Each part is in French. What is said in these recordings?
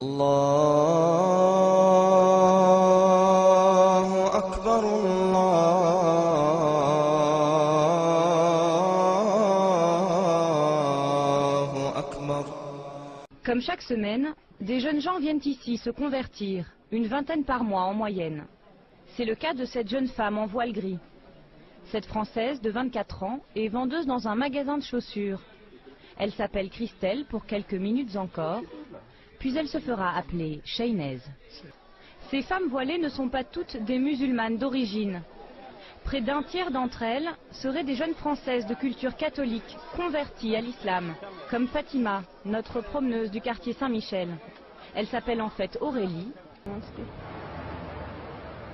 الله أكبر الله أكبر. Comme chaque semaine, des jeunes gens viennent ici se convertir, une vingtaine par mois en moyenne. C'est le cas de cette jeune femme en voile gris. Cette Française de 24 ans est vendeuse dans un magasin de chaussures. Elle s'appelle Christelle pour quelques minutes encore, puis elle se fera appeler Shaynez. Ces femmes voilées ne sont pas toutes des musulmanes d'origine. Près d'un tiers d'entre elles seraient des jeunes Françaises de culture catholique converties à l'islam, comme Fatima, notre promeneuse du quartier Saint-Michel. Elle s'appelle en fait Aurélie.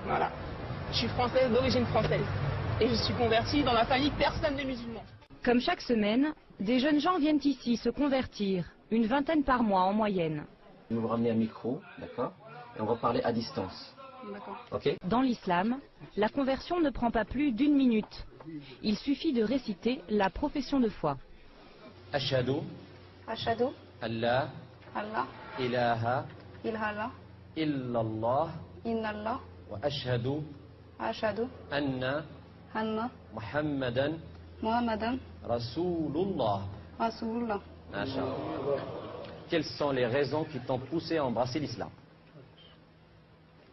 Voilà. Je suis française d'origine française et je suis convertie dans ma famille, personne n'est musulman. Comme chaque semaine, des jeunes gens viennent ici se convertir, une vingtaine par mois en moyenne. Vous vous ramenez un micro, d'accord, et on va parler à distance. D'accord. Ok. Dans l'islam, la conversion ne prend pas plus d'1 minute. Il suffit de réciter la profession de foi. Ashhadu Ashhadu an la Allah ilaha ilaha illallah illallah wa ashhadu ashhadu anna anna Muhammadan Muhammadan Rasulullah. Rasulullah. Masha'Allah. Quelles sont les raisons qui t'ont poussé à embrasser l'islam?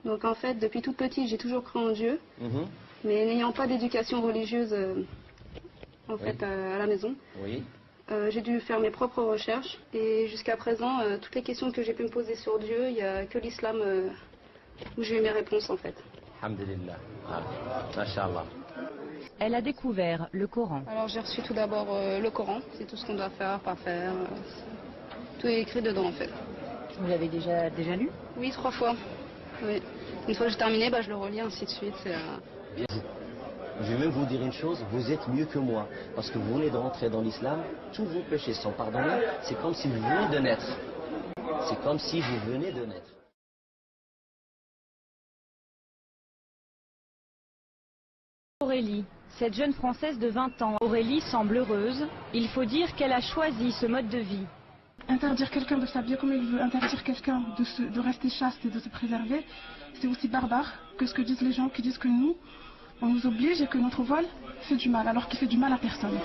Donc en fait, depuis toute petite, j'ai toujours cru en Dieu, mais n'ayant pas d'éducation religieuse à la maison, Oui. j'ai dû faire mes propres recherches et jusqu'à présent, toutes les questions que j'ai pu me poser sur Dieu, il n'y a que l'islam où j'ai eu mes réponses en fait. Alhamdulillah. Masha'Allah. Elle a découvert le Coran. Alors j'ai reçu tout d'abord le Coran, c'est tout ce qu'on doit faire, pas faire. Tout est écrit dedans en fait. Vous l'avez déjà lu? Oui, 3 fois. Oui. Une fois que j'ai terminé, je le relis, ainsi de suite. Bien. Je vais même vous dire une chose, vous êtes mieux que moi. Parce que vous venez de rentrer dans l'islam, tous vos péchés sont pardonnés. C'est comme si vous venez de naître. C'est comme si vous venez de naître. Aurélie, cette jeune Française de 20 ans. Aurélie semble heureuse. Il faut dire qu'elle a choisi ce mode de vie. Interdire quelqu'un de s'habiller comme il veut, interdire quelqu'un de rester chaste et de se préserver, c'est aussi barbare que ce que disent les gens qui disent que nous, on nous oblige et que notre voile fait du mal, alors qu'il fait du mal à personne.